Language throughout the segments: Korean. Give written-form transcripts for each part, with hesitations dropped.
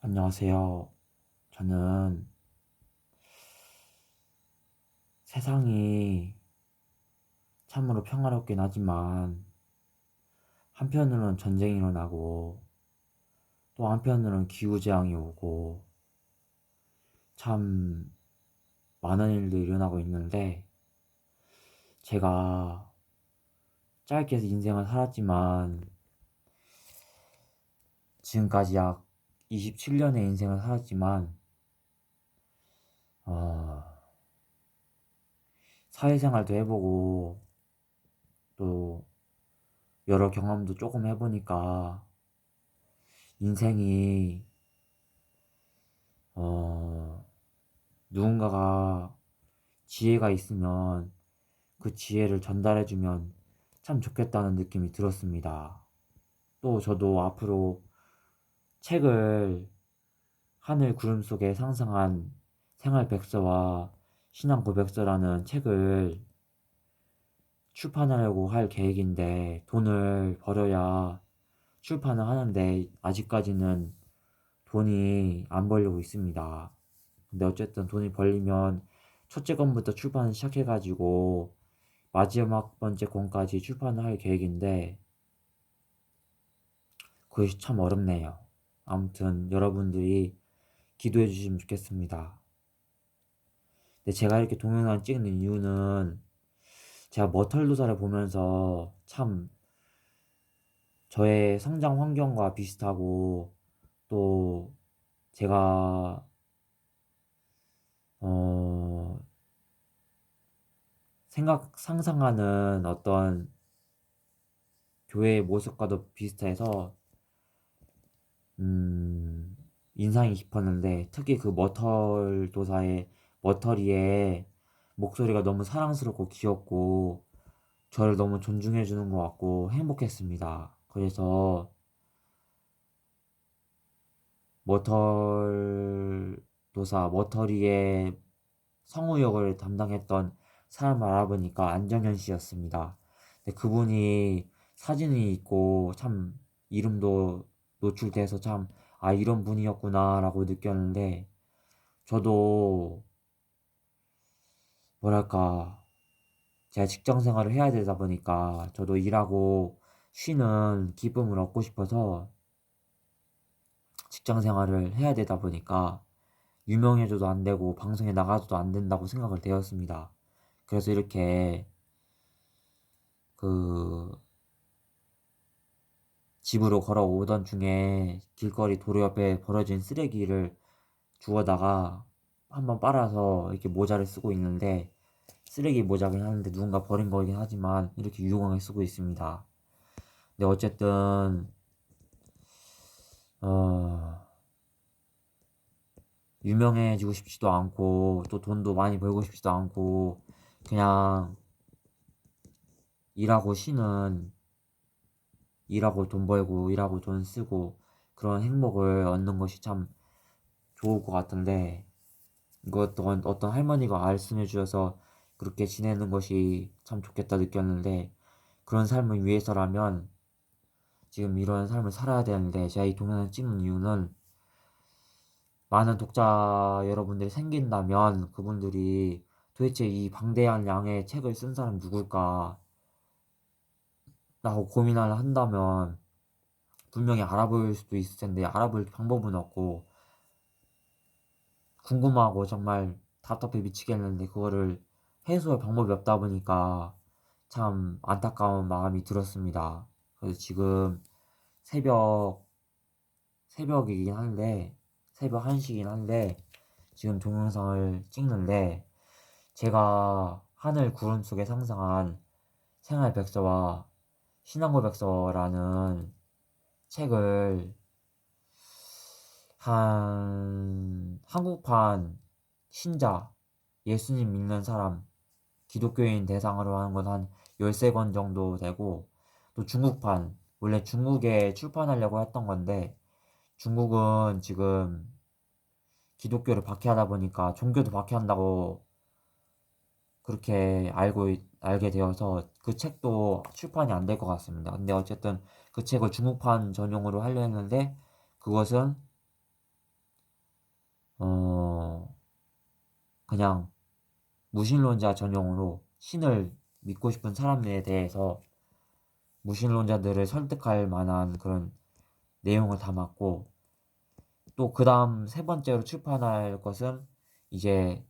안녕하세요. 저는 세상이 참으로 평화롭긴 하지만 한편으로는 전쟁이 일어나고 또 한편으로는 기후재앙이 오고 참 많은 일들이 일어나고 있는데 제가 짧게 인생을 살았지만 지금까지 약 27년의 인생을 살았지만 어, 사회생활도 해보고 또 여러 경험도 조금 해보니까 인생이 어, 누군가가 지혜가 있으면 그 지혜를 전달해주면 참 좋겠다는 느낌이 들었습니다. 또 저도 앞으로 책을 하늘 구름 속에 상상한 생활백서와 신앙고백서라는 책을 출판하려고 할 계획인데 돈을 벌어야 출판을 하는데 아직까지는 돈이 안 벌려고 있습니다. 근데 어쨌든 돈이 벌리면 첫째 권부터 출판을 시작해가지고 마지막 번째 권까지 출판을 할 계획인데 그것이 참 어렵네요. 아무튼 여러분들이 기도해 주시면 좋겠습니다. 근데 제가 이렇게 동영상 찍는 이유는 제가 머털도사를 보면서 참 저의 성장 환경과 비슷하고 또 제가 어 상상하는 어떤 교회의 모습과도 비슷해서 음, 인상이 깊었는데 특히 그 머털도사의 머털이의 목소리가 너무 사랑스럽고 귀엽고 저를 너무 존중해 주는 것 같고 행복했습니다. 그래서 머털이의 성우 역을 담당했던 사람을 알아보니까 안정현 씨였습니다. 근데 그분이 사진이 있고 참 이름도 노출돼서 참 아 이런 분이었구나라고 느꼈는데 저도 뭐랄까 제가 직장 생활을 해야 되다 보니까 저도 일하고 쉬는 기쁨을 얻고 싶어서 직장 생활을 해야 되다 보니까 유명해져도 안 되고 방송에 나가도 안 된다고 생각을 되었습니다. 그래서 이렇게 그 집으로 걸어오던 중에 길거리 도로 옆에 버려진 쓰레기를 주워다가 한번 빨아서 이렇게 모자를 쓰고 있는데 쓰레기 모자긴 하는데 누군가 버린 거긴 하지만 이렇게 유용하게 쓰고 있습니다. 근데 어쨌든 어 유명해지고 싶지도 않고 또 돈도 많이 벌고 싶지도 않고 그냥 일하고 쉬는 일하고 돈 벌고 일하고 돈 쓰고 그런 행복을 얻는 것이 참 좋을 것 같은데 이것도 어떤 할머니가 말씀해 주셔서 그렇게 지내는 것이 참 좋겠다 느꼈는데 그런 삶을 위해서라면 지금 이런 삶을 살아야 되는데 제가 이 동영상 찍는 이유는 많은 독자 여러분들이 생긴다면 그분들이 도대체 이 방대한 양의 책을 쓴 사람 누굴까 라고 고민을 한다면 분명히 알아볼 수도 있을 텐데 알아볼 방법은 없고 궁금하고 정말 답답해 미치겠는데 그거를 해소할 방법이 없다 보니까 참 안타까운 마음이 들었습니다. 그래서 지금 새벽, 새벽이긴 한데, 새벽 1시긴 한데, 지금 동영상을 찍는데, 제가 하늘 구름 속에 상상한 생활백서와 신앙고백서라는 책을 한국판 신자, 예수님 믿는 사람, 기독교인 대상으로 하는 건 한 13권 정도 되고, 또 중국판, 원래 중국에 출판하려고 했던 건데, 중국은 지금 기독교를 박해하다 보니까 종교도 박해한다고 그렇게 알게 되어서 그 책도 출판이 안 될 것 같습니다. 근데 어쨌든 그 책을 중국판 전용으로 하려 했는데, 그것은 어, 그냥 무신론자 전용으로 신을 믿고 싶은 사람들에 대해서 무신론자들을 설득할 만한 그런 내용을 담았고, 또 그 다음 세 번째로 출판할 것은 이제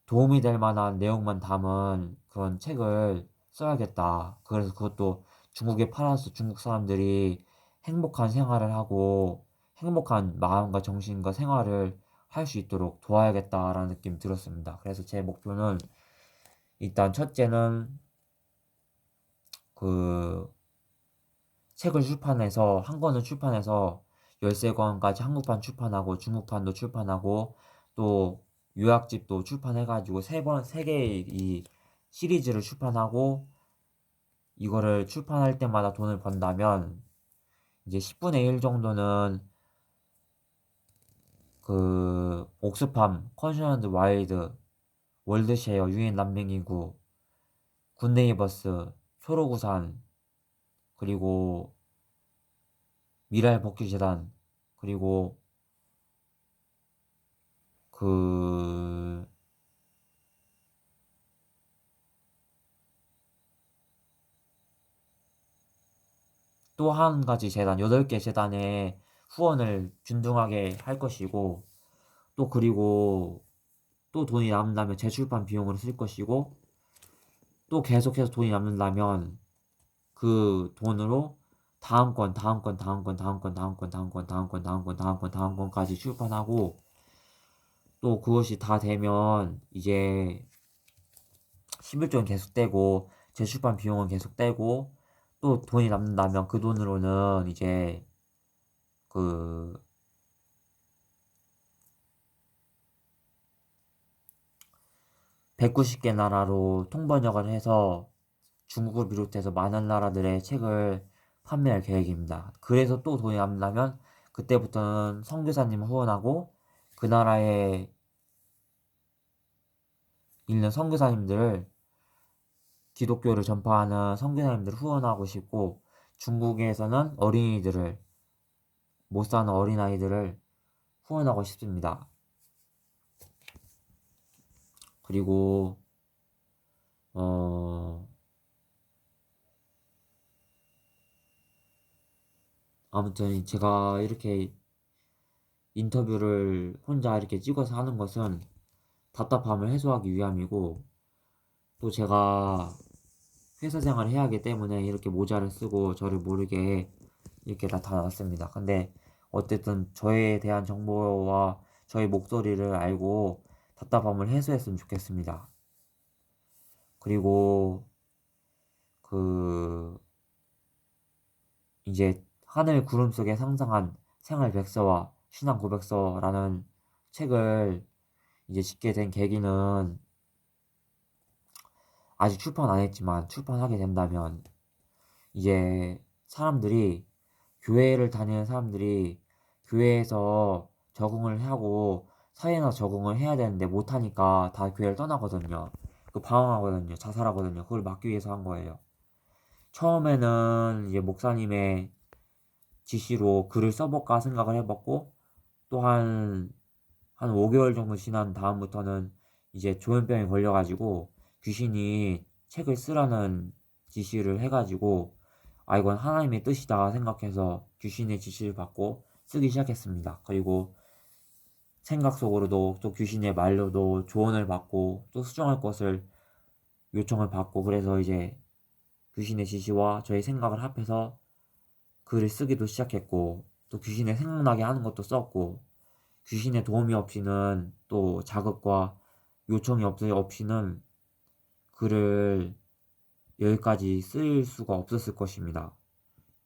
도움이 될 만한 내용만 담은 그런 책을 써야겠다. 그래서 그것도 중국에 팔아서 중국 사람들이 행복한 생활을 하고 행복한 마음과 정신과 생활을 할 수 있도록 도와야겠다라는 느낌이 들었습니다. 그래서 제 목표는 일단 첫째는 그 책을 출판해서 한 권을 출판해서 13권까지 한국판 출판하고 중국판도 출판하고 또 요약집도 출판해가지고 세 개의 이 시리즈를 출판하고 이거를 출판할 때마다 돈을 번다면 이제 10분의 1 정도는 그 옥스팜, 컨셔널드 와일드, 월드쉐어, 유엔 난민기구, 굿네이버스, 초록우산, 그리고 미랄복지재단, 그리고 그 또 한 가지 재단, 8개 재단에 후원을 균등하게 할 것이고, 또 그리고 또 돈이 남는다면 재출판 비용으로 쓸 것이고, 또 계속해서 돈이 남는다면 그 돈으로 다음 건, 다음 건, 다음 건, 다음 건, 다음 건, 다음 건, 다음 건, 다음 건, 다음 건, 다음 건까지 출판하고, 또 그것이 다 되면 이제 11조는 계속 떼고, 재출판 비용은 계속 떼고, 또 돈이 남는다면 그 돈으로는 이제 그 190개 나라로 통번역을 해서 중국을 비롯해서 많은 나라들의 책을 판매할 계획입니다. 그래서 또 돈이 남는다면 그때부터는 선교사님을 후원하고 그 나라에 있는 선교사님들을 기독교를 전파하는 선교사님들을 후원하고 싶고 중국에서는 어린이들을 못 사는 어린아이들을 후원하고 싶습니다. 그리고 어 아무튼 제가 이렇게 인터뷰를 혼자 이렇게 찍어서 하는 것은 답답함을 해소하기 위함이고 또 제가 회사 생활을 해야 하기 때문에 이렇게 모자를 쓰고 저를 모르게 이렇게 나타났습니다. 근데 어쨌든 저에 대한 정보와 저의 목소리를 알고 답답함을 해소했으면 좋겠습니다. 그리고 그 이제 하늘 구름 속에 상상한 생활 백서와 신앙 고백서라는 책을 이제 짓게 된 계기는 아직 출판 안 했지만 출판하게 된다면 이제 사람들이 교회를 다니는 사람들이 교회에서 적응을 하고 사회나 적응을 해야 되는데 못하니까 다 교회를 떠나거든요. 그 방황하거든요. 자살하거든요. 그걸 막기 위해서 한 거예요. 처음에는 이제 목사님의 지시로 글을 써볼까 생각을 해봤고 또 한 5개월 정도 지난 다음부터는 이제 조현병에 걸려가지고 귀신이 책을 쓰라는 지시를 해가지고 아 이건 하나님의 뜻이다 생각해서 귀신의 지시를 받고 쓰기 시작했습니다. 그리고 생각 속으로도 또 귀신의 말로도 조언을 받고 또 수정할 것을 요청을 받고 그래서 이제 귀신의 지시와 저의 생각을 합해서 글을 쓰기도 시작했고 또 귀신의 생각나게 하는 것도 썼고 귀신의 도움이 없이는 또 자극과 요청이 없이는 글을 여기까지 쓸 수가 없었을 것입니다.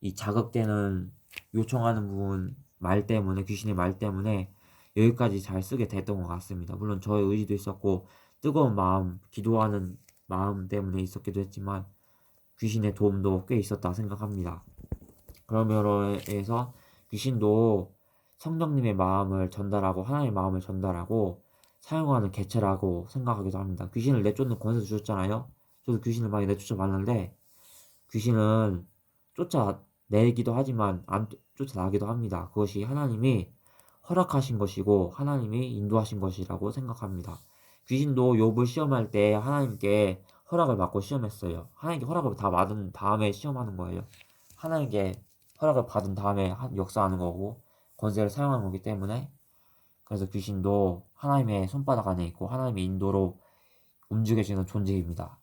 이 자극되는 요청하는 부분 말 때문에 귀신의 말 때문에 여기까지 잘 쓰게 됐던 것 같습니다. 물론 저의 의지도 있었고 뜨거운 마음, 기도하는 마음 때문에 있었기도 했지만 귀신의 도움도 꽤 있었다 생각합니다. 그런 면에서 귀신도 성령님의 마음을 전달하고 하나님의 마음을 전달하고 사용하는 개체라고 생각하기도 합니다. 귀신을 내쫓는 권세도 주셨잖아요. 저도 귀신을 많이 내쫓아봤는데 귀신은 쫓아내기도 하지만 안 쫓아나기도 합니다. 그것이 하나님이 허락하신 것이고 하나님이 인도하신 것이라고 생각합니다. 귀신도 욥을 시험할 때 하나님께 허락을 받고 시험했어요. 하나님께 허락을 다 받은 다음에 시험하는 거예요. 하나님께 허락을 받은 다음에 역사하는 거고 권세를 사용하는 거기 때문에, 그래서 귀신도 하나님의 손바닥 안에 있고 하나님의 인도로 움직여지는 존재입니다.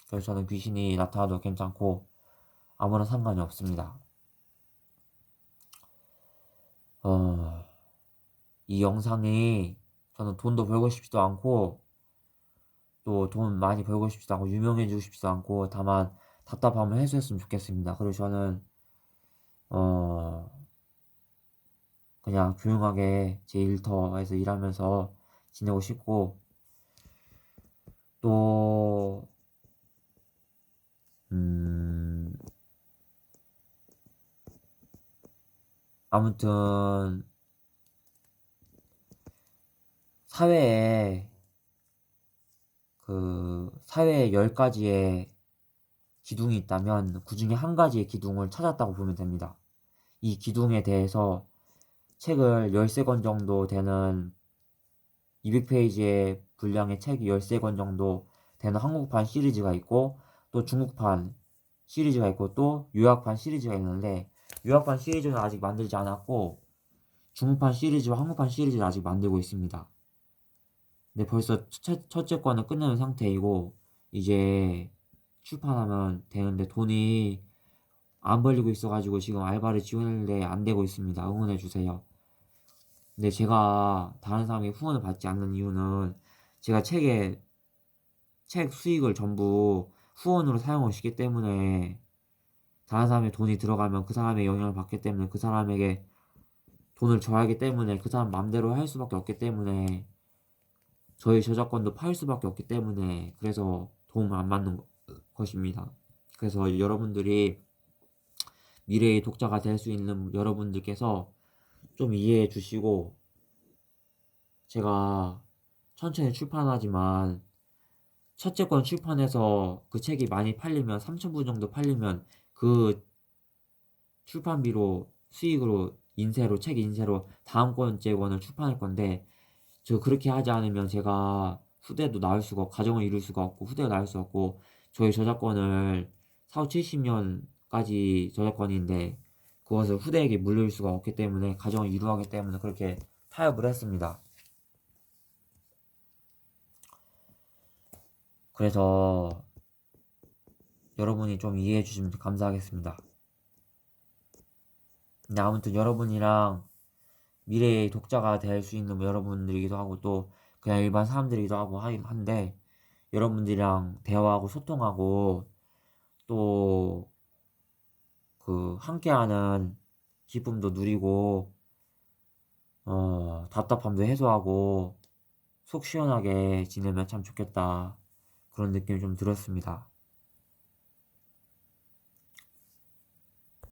그래서 저는 귀신이 나타나도 괜찮고 아무런 상관이 없습니다. 이 영상이 저는 돈도 벌고 싶지도 않고 또 돈 많이 벌고 싶지도 않고 유명해지고 싶지도 않고 다만 답답함을 해소했으면 좋겠습니다. 그리고 저는 어 그냥 조용하게 제 일터에서 일하면서 지내고 싶고, 또 아무튼 사회에 사회에 10가지의 기둥이 있다면 그 중에 한 가지의 기둥을 찾았다고 보면 됩니다. 이 기둥에 대해서 책을 13권 정도 되는 200페이지의 분량의 책이 13권 정도 되는 한국판 시리즈가 있고, 또 중국판 시리즈가 있고, 또 유학판 시리즈가 있는데, 유학판 시리즈는 아직 만들지 않았고 중국판 시리즈와 한국판 시리즈를 아직 만들고 있습니다. 근데 벌써 첫째 권은 끝내는 상태이고 이제 출판하면 되는데 돈이 안 벌리고 있어가지고 지금 알바를 지원했는데 안 되고 있습니다. 응원해주세요. 근데 제가 다른 사람의 후원을 받지 않는 이유는 제가 책 수익을 전부 후원으로 사용을 시기 때문에, 다른 사람의 돈이 들어가면 그 사람의 영향을 받기 때문에, 그 사람에게 돈을 줘야 하기 때문에, 그 사람 맘대로 할 수밖에 없기 때문에, 저희 저작권도 팔 수밖에 없기 때문에, 그래서 도움을 안 받는 것입니다. 그래서 여러분들이 미래의 독자가 될 수 있는 여러분들께서 좀 이해해 주시고, 제가 천천히 출판하지만 첫째 권 출판해서 그 책이 많이 팔리면 3,000부 정도 팔리면 그 출판비로 수익으로 책 인쇄로 다음 권째 권을 출판할 건데, 저 그렇게 하지 않으면 제가 후대도 낳을 수가 없고 가정을 이룰 수가 없고 후대가 낳을 수 없고, 저희 저작권을 4, 70년까지 저작권인데 그것을 후대에게 물릴 수가 없기 때문에, 가정을 이루하기 때문에 그렇게 타협을 했습니다. 그래서 여러분이 좀 이해해 주시면 감사하겠습니다. 근데 아무튼 여러분이랑 미래의 독자가 될 수 있는 여러분들이기도 하고 또 그냥 일반 사람들이기도 하고 하긴 한데, 여러분들이랑 대화하고 소통하고 또 함께하는 기쁨도 누리고 답답함도 해소하고 속 시원하게 지내면 참 좋겠다, 그런 느낌이 좀 들었습니다.